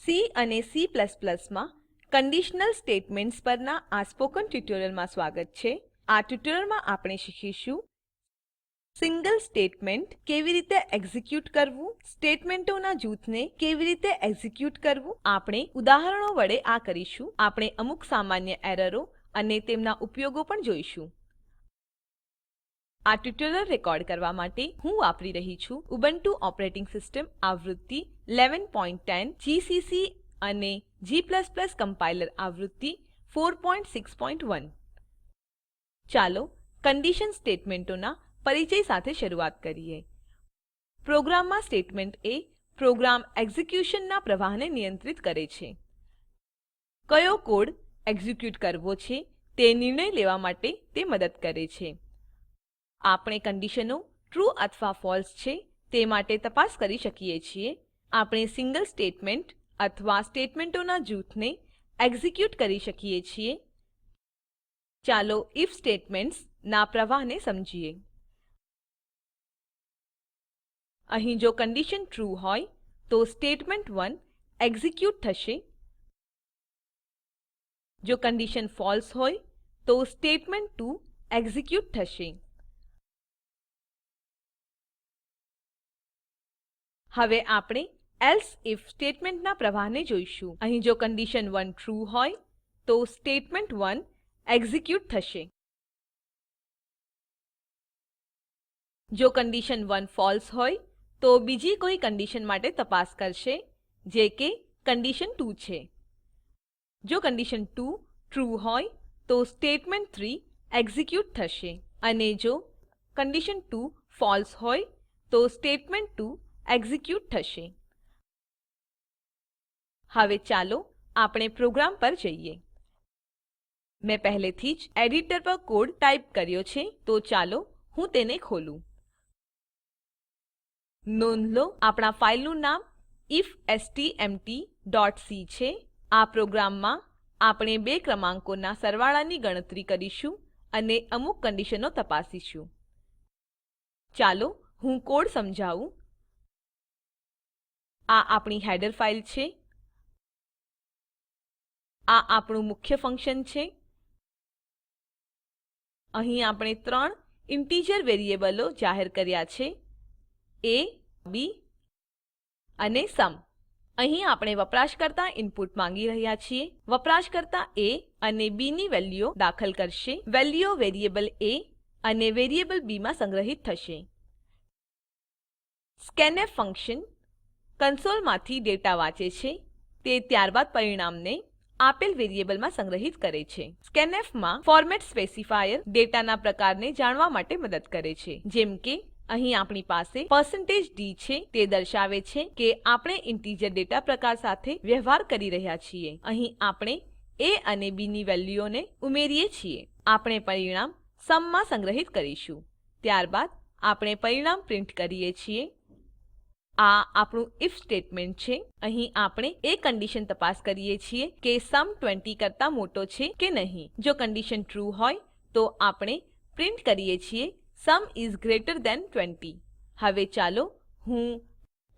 C અને C++ માં conditional statements પરના આ સ્પોકન ટ્યુટોરીયલમાં સ્વાગત છે. આ ટ્યુટોરીયલમાં આપણે શીખીશું સિંગલ સ્ટેટમેન્ટ કેવી રીતે એક્ઝિક્યુટ કરવું, સ્ટેટમેન્ટોના જૂથને કેવી રીતે એક્ઝિક્યુટ કરવું. આપણે ઉદાહરણો વડે આ કરીશું. આપણે અમુક સામાન્ય એરરો અને તેમના ઉપયોગો પણ જોઈશું. આ ટ્યુટોરીયલ રેકોર્ડ કરવા માટે હું વાપરી રહી છું ઉબુન્ટુ ઓપરેટિંગ સિસ્ટમ આવૃત્તિ 1110 જીસીસી અને G++ કમ્પાઇલર આવૃત્તિ 461. ચાલો કંડીશન સ્ટેટમેન્ટોના પરિચય સાથે શરૂઆત કરીએ. પ્રોગ્રામમાં સ્ટેટમેન્ટ એ પ્રોગ્રામ એક્ઝિક્યુશનના પ્રવાહને નિયંત્રિત કરે છે. કયો કોડ એક્ઝિક્યુટ કરવો છે તે નિર્ણય લેવા માટે તે મદદ કરે છે. આપણે કંડીશનો ટ્રૂ અથવા ફળસે છે તે માટે તપાસ કરી શકીએ છીએ. આપણે સિંગલ સ્ટેટમેન્ટ અથવા સ્ટેટમેન્ટોના જૂથને એક્ઝિક્યુટ કરી શકીએ છીએ. ચાલો ઇફ સ્ટેટમેન્ટ્સ ના પ્રવાહને સમજીએ. અહીં જો કંડીશન ટ્રૂ હોય તો સ્ટેટમેન્ટ1 એક્ઝિક્યુટ થશે. જો કંડીશન ફળસે હોય તો સ્ટેટમેન્ટ2 એક્ઝિક્યુટ થશે. હવે આપણે એલ્સે ઇફ સ્ટેટમેન્ટના પ્રવાહને જોઈશું. અહીં જો કંડીશન1 ટ્રૂ હોય તો સ્ટેટમેન્ટ1 એક્ઝિક્યુટ થશે. જો કંડીશન1 ફળસે હોય તો બીજી કોઈ કંડીશન માટે તપાસ કરશે જે કે કંડીશન2 છે. જો કંડીશન2 ટ્રૂ હોય તો સ્ટેટમેન્ટ3 એક્ઝિક્યુટ થશે અને જો કંડીશન2 ફળસે હોય તો સ્ટેટમેન્ટ2 એક્ઝિક્યુટ થશે. હવે ચાલો આપણે પ્રોગ્રામ પર જઈએ. મેં પહેલેથી જ એડિટર પર કોડ ટાઈપ કર્યો છે તો ચાલો હું તેને ખોલું. નોંધ લો આપણા ફાઈલનું નામ ifstmtસી છે. આ પ્રોગ્રામમાં આપણે બે ક્રમાંકોના સરવાળાની ગણતરી કરીશું અને અમુક કંડીશનો તપાસીશું. ચાલો હું કોડ સમજાવું. આ આપણી હેડર ફાઈલ છે. આ આપણું મુખ્ય ફંક્શન છે. અહીં આપણે 3 ઇન્ટિજર વેરિયેબલો જાહેર કર્યા છે a, b અને સુમ. અહીં આપણે વપરાશકર્તા ઇનપુટ માંગી રહ્યા છીએ. વપરાશકર્તા a અને b ની વેલ્યુઓ દાખલ કરશે. વેલ્યુઓ વેરિયેબલ a અને વેરિયેબલ b માં સંગ્રહિત થશે. scanf ફંક્શન કંસોલમાંથી ડેટા વાંચે છે. તે ત્યારબાદ પરિણામને આપેલ વેરિયેબલમાં સંગ્રહિત કરે છે. scanf માં ફોર્મેટ સ્પેસિફાયર ડેટાના પ્રકારને જાણવા માટે મદદ કરે છે. જેમ કે અહીં આપણી પાસે %d છે. તે દર્શાવે છે કે આપણે ઇન્ટિજર ડેટા પ્રકાર સાથે વ્યવહાર કરી રહ્યા છીએ. અહીં આપણે a અને b ની વેલ્યુઓને ઉમેરીએ છીએ. આપણે પરિણામ સુમ માં સંગ્રહિત કરીશું. ત્યારબાદ આપણે પરિણામ પ્રિન્ટ કરીએ છીએ. આ આપણું ઇફ સ્ટેટમેન્ટ છે. અહીં આપણે એ કંડીશન તપાસ કરીએ છીએ કે સુમ 20 કરતા મોટો છે કે નહીં. જો કંડીશન ટ્રૂ હોય તો આપણે પ્રિન્ટ કરીએ છીએ સુમ ઇસ ગ્રેટર ધેન 20. હવે ચાલો હું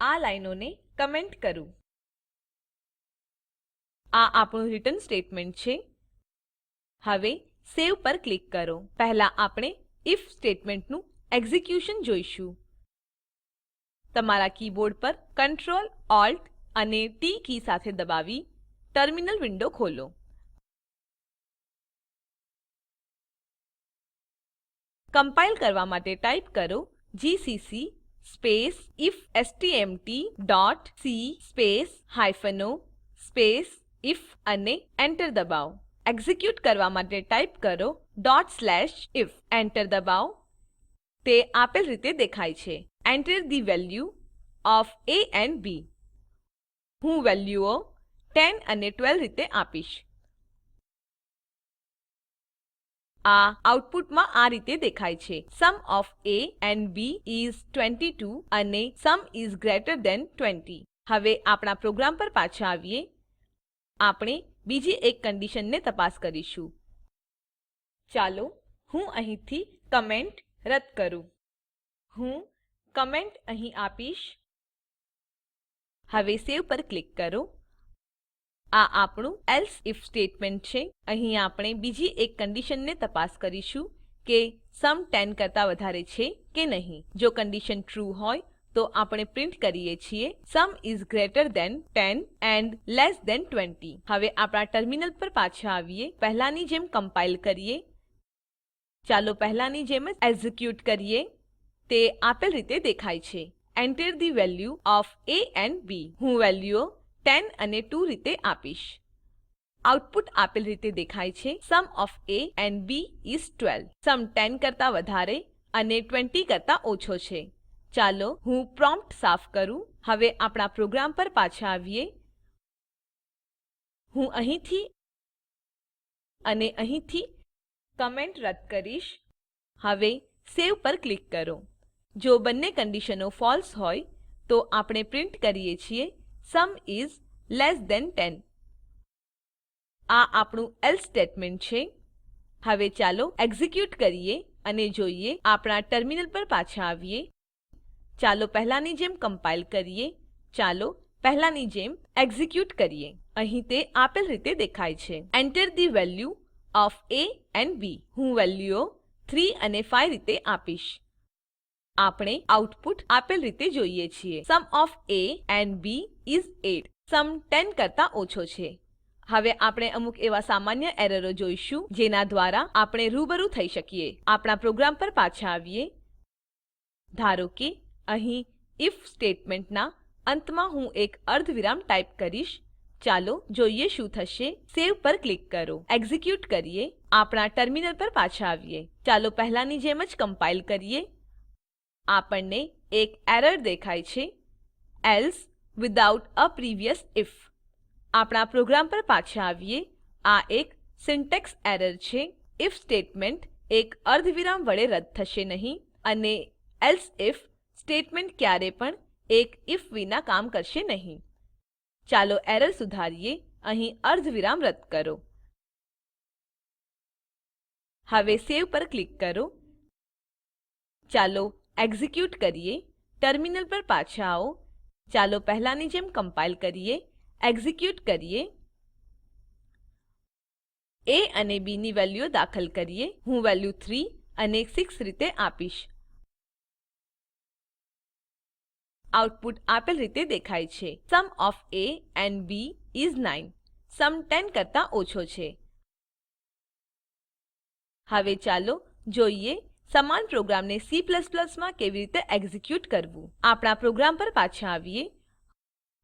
આ લાઈનોને કમેન્ટ કરું. આ આપણું રિટર્ન સ્ટેટમેન્ટ છે. હવે સવે પર ક્લિક કરો. પહેલા આપણે ઇફ સ્ટેટમેન્ટનું એક્ઝિક્યુશન જોઈશું. તમારા કીબોર્ડ પર Ctrl, Alt અને ટી કી સાથે દબાવી ટર્મિનલ વિન્ડો ખોલો. કમ્પાઈલ કરવા માટે ટાઈપ કરો જીસીસી ifstmtસી -o if અને એન્ટર દબાવો. એક્ઝિક્યુટ કરવા માટે ટાઈપ કરો if. એન્ટર દબાવો. તે આપેલ રીતે દેખાય છે. Enter the value of a and b. હું વેલ્યુઓ 10 અને 12 રીતે આપીશ. આ આઉટપુટમાં આ રીતે દેખાય છે. Sum of a and b is 22 અને સુમ is greater than 20. હવે આપણા પ્રોગ્રામ પર પાછા આવીએ. આપણે બીજી એક કંડીશનને તપાસ કરીશું. ચાલો હું અહીંથી કમેન્ટ રદ કરું. હું કમેન્ટ અહીં આપીશ. હવે સવે પર ક્લિક કરો. આ આપણું એલ્સે ઇફ સ્ટેટમેન્ટ છે. અહીં આપણે બીજી એક કંડીશનને તપાસ કરીશું કે સમ 10 કરતા વધારે છે કે નહીં. જો કંડીશન ટ્રૂ હોય તો આપણે પ્રિન્ટ કરીએ છીએ sum is greater than 10 and less than 20. હવે આપણા ટર્મિનલ પર પાછા આવીએ. પહેલાની જેમ કમ્પાઇલ કરીએ. ચાલો પહેલાની જેમ જ એક્ઝીક્યુટ કરીએ. તે આપેલ રીતે દેખાય છે. Enter the value of a and b. હું વેલ્યુઓ 10 અને 2 રીતે આપીશ. આઉટપુટ આપેલ રીતે દેખાય છે. Sum of a and b is 12. સમ 10 કરતા વધારે અને 20 કરતા ઓછો છે. ચાલો હું પ્રોમ્પ્ટ સાફ કરું. હવે આપણા પ્રોગ્રામ પર પાછા આવીએ. હું અહીંથી અને અહીંથી કમેન્ટ રદ કરીશ. હવે સેવ પર ક્લિક કરો. જો બંને કંડીશનો ફળસે હોય તો આપણે પ્રિન્ટ કરીએ છીએ સમ ઇસ લેસ ધેન 10. આ આપણું એલ્સે સ્ટેટમેન્ટ છે. હવે ચાલો એક્ઝીક્યુટ કરીએ અને જોઈએ. આપણા ટર્મિનલ પર પાછા આવીએ. ચાલો પહેલાની જેમ કમ્પાઇલ કરીએ. ચાલો પહેલાની જેમ એક્ઝીક્યુટ કરીએ. અહીં તે આપેલ રીતે દેખાય છે. Enter the value of a and b. હું વેલ્યુઓ 3 અને 5 રીતે આપીશ. આપણે આઉટપુટ આપેલ રીતે જોઈએ છીએ. Sum of a and b is 8. સમ 10 કરતા ઓછો છે. હવે આપણે અમુક એવા સામાન્ય એરરો જોઈશું જેના દ્વારા આપણે રૂબરૂ થઈ શકીએ. આપણા પ્રોગ્રામ પર પાછા આવીએ. ધારો કે અહીં ઇફ સ્ટેટમેન્ટના અંતમાં હું એક અર્ધવિરામ ટાઈપ કરીશ. ચાલો જોઈએ શું થશે. સેવ પર ક્લિક કરો. એક્ઝીક્યુટ કરીએ. આપણા ટર્મિનલ પર પાછા આવીએ. ચાલો પહેલાની જેમ જ કમ્પાઇલ કરીએ. આપણને એક એરર દેખાય છે. Else without a previous if. આપણા પ્રોગ્રામ પર પાછા આવીએ. આ એક સિન્ટેક્સ એરર છે. ઇફ સ્ટેટમેન્ટ એક અર્ધવિરામ વડે રદ થશે નહીં અને એલ્સે ઇફ સ્ટેટમેન્ટ ક્યારે પણ એક ઇફ વિના કામ કરશે નહીં. ચાલો એરર સુધારીએ. અહીં અર્ધવિરામ રદ કરો. હવે સેવ પર ક્લિક કરો. ચાલો એક્ઝીક્યુટ કરીએ. ટર્મિનલ પર પાછા આવો. ચાલો પહેલાની જેમ કમ્પાઇલ કરીએ. એક્ઝીક્યુટ કરીએ. a અને b ની વેલ્યુઓ દાખલ કરીએ. હું વેલ્યુ 3 અને 6 રીતે આપીશ. આઉટપુટ આપેલ રીતે દેખાય છે. Sum of a and b is 9. સમ 10 કરતા ઓછો છે. હવે ચાલો જોઈએ સમાન પ્રોગ્રામને C++ માં કેવી રીતે એક્ઝીક્યુટ કરવું. આપણા પ્રોગ્રામ પર પાછા આવીએ.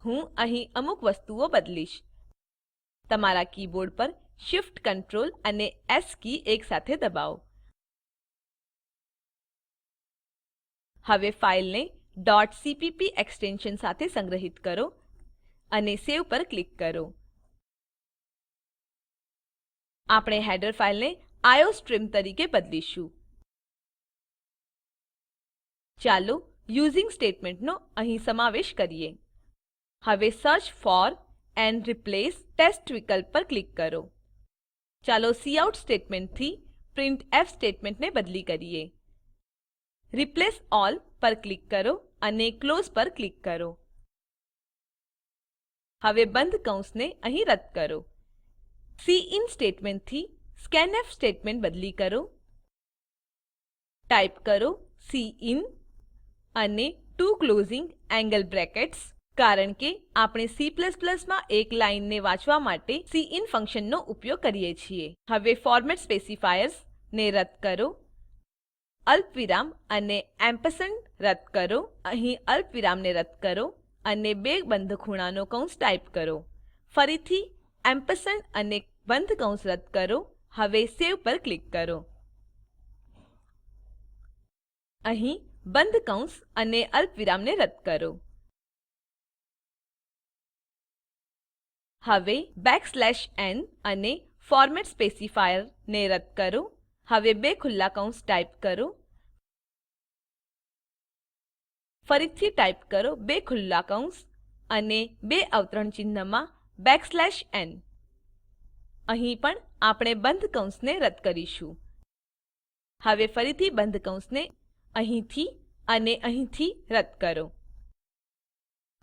હું અહીં અમુક વસ્તુઓ બદલીશ. તમારા કીબોર્ડ પર Shift Ctrl અને એસ કી એકસાથે દબાવો. હવે ફાઈલને .cpp એક્સટેન્શન સાથે સંગ્રહિત કરો અને સેવ પર ક્લિક કરો. આપણે હેડર ફાઈલને આઇઓસ્ટ્રીમ તરીકે બદલીશું. ચાલો યુઝિંગ સ્ટેટમેન્ટનો અહીં સમાવેશ કરીએ. હવે search for and replace text વિકલ્પ પર ક્લિક કરો. ચાલો કાઉટ સ્ટેટમેન્ટથી પ્રિન્ટફ સ્ટેટમેન્ટને બદલી કરીએ. રિપ્લેસ ઓલ પર ક્લિક કરો અને ક્લોઝ પર ક્લિક કરો. હવે બંધ કૌંસને અહીં રદ કરો. સિન સ્ટેટમેન્ટથી સ્કેન્ફ સ્ટેટમેન્ટ બદલી કરો. ટાઈપ કરો સિન અને 2 ક્લોઝિંગ એન્ગલ બ્રેકેટ્સ. કારણ કે આપણે C++ માં એક લાઈનને વાંચવા માટે સિન ફંક્શનનો ઉપયોગ કરીએ છીએ. હવે ફોર્મેટ સ્પેસિફાયર્સ ને રદ કરો. અલ્પવિરામ અને એમ્પરસેન્ડ રદ કરો. અહીં અલ્પવિરામને રદ કરો અને 2 બંધ ખૂણાનો કૌંસ ટાઈપ કરો. ફરીથી એમ્પરસેન્ડ અને બંધ કૌંસ રદ કરો. હવે સેવ પર ક્લિક કરો. અહીં બંધ કૌંસ અને અલ્પવિરામને રદ કરો. હવે n અને ફોર્મેટ સ્પેસિફાયર ને રદ કરો. હવે 2 ખુલ્લા કૌંસ ટાઈપ કરો. ફરીથી ટાઈપ કરો 2 ખુલ્લા કૌંસ અને 2 અવતરણ ચિહ્નમાં n. અહીં પણ આપણે બંધ કૌંસને રદ કરીશું. હવે ફરીથી બંધ કૌંસને અહીંથી અને અહીંથી રદ કરો.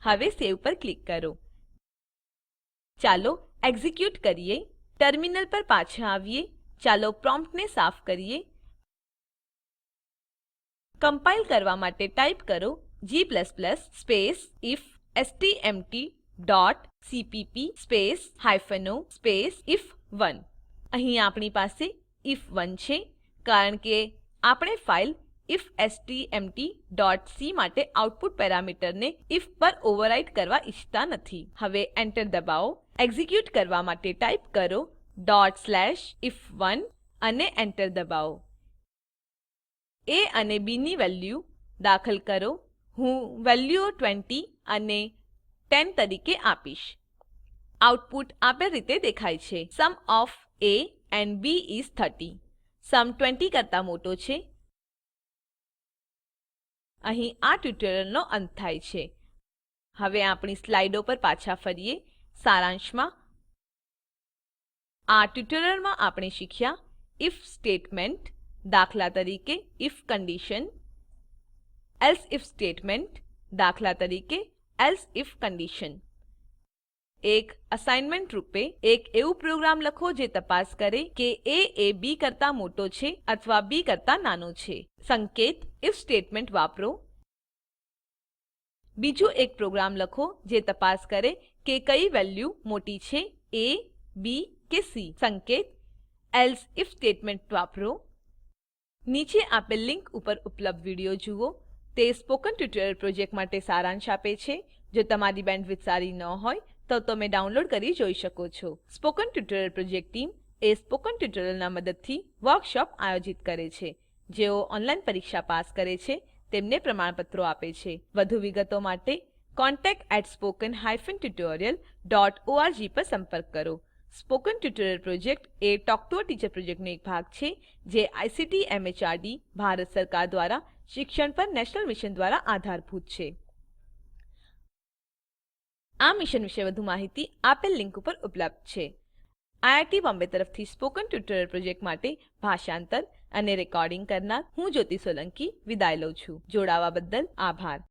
હવે સેવ પર ક્લિક કરો. ચાલો એક્ઝીક્યુટ કરીએ. ટર્મિનલ પર પાછા આવીએ. ચાલો પ્રોમ્પ્ટને સાફ કરીએ. કમ્પાઈલ કરવા માટે ટાઈપ કરો g space ifstmt.cpp space -o space if1. અહીં આપણી પાસે if1 છે કારણ કે આપણે ફાઈલ ifstmt.c માટે આઉટપુટ પેરામીટરને if પર ઓવરરાઈટ કરવા ઈચ્છતા નથી. હવે એન્ટર દબાવો. એક્ઝીક્યુટ કરવા માટે ટાઈપ કરો .if1 અને એન્ટર દબાવો. એ અને બી ની વેલ્યુ દાખલ કરો. હું વેલ્યુઓ 20 અને 10 તરીકે આપીશ. આઉટપુટ આપેલ રીતે દેખાય છે. Sum of A and B is 30. Sum 20 કરતા મોટો છે. અહીં આ ટ્યુટોરીયલનો અંત થાય છે. હવે આપણી સ્લાઇડો પર પાછા ફરીએ. સારાંશમાં આ ટ્યુટોરીયલમાં આપણે શીખ્યા ઇફ સ્ટેટમેન્ટ, દાખલા તરીકે if condition, else if statement, દાખલા તરીકે એલ્સે ઇફ કન્ડિશન. એક અસાઇનમેન્ટ રૂપે એક એવું પ્રોગ્રામ લખો જે તપાસ કરે કે એ બી કરતા મોટો છે અથવા બી કરતા નાનો છે. સંકેત ઇફ સ્ટેટમેન્ટ વાપરો. બીજું એક પ્રોગ્રામ લખો જે તપાસ કરે કે કઈ વેલ્યુ મોટી છે, એ, બી કે સી. સંકેત એલ્સે ઇફ સ્ટેટમેન્ટ વાપરો. નીચે આપેલ લિંક ઉપર ઉપલબ્ધ વિડીયો જુઓ. તે સ્પોકન ટ્યુટોરીયલ પ્રોજેક્ટ માટે સારાંશ આપે છે. જો તમારી બેન્ડવિડ્થ સારી ન હોય તો તમે ડાઉનલોડ કરી જોઈ શકો છો. સ્પોકન ટ્યુટોરીયલ પ્રોજેક્ટ ટીમ એ સ્પોકન ટ્યુટોરીયલના મદદથી વર્કશોપ આયોજિત કરે છે. જેઓ ઓનલાઈન પરીક્ષા પાસ કરે છે તેમને પ્રમાણપત્રો આપે છે. વધુ વિગતો માટે contact@spoken-tutorial.org પર સંપર્ક કરો. Spoken tutorial project A talk to a teacher પ્રોજેક્ટનો એક ભાગ છે જે આઇસીટી એમએચઆરડી ભારત સરકાર દ્વારા શિક્ષણ પર નેશનલ મિશન દ્વારા આધારભૂત છે. આ મિશન વિશે વધુ માહિતી આપેલ લિંક ઉપર ઉપલબ્ધ છે. આઈઆઈટી બોમ્બે તરફથી સ્પોકન ટ્યુટોરીયલ પ્રોજેક્ટ માટે ભાષાંતર અને રેકોર્ડિંગ કરનાર હું જ્યોતિ સોલંકી વિદાય લઉં છું. જોડાવા બદ્દલ આભાર.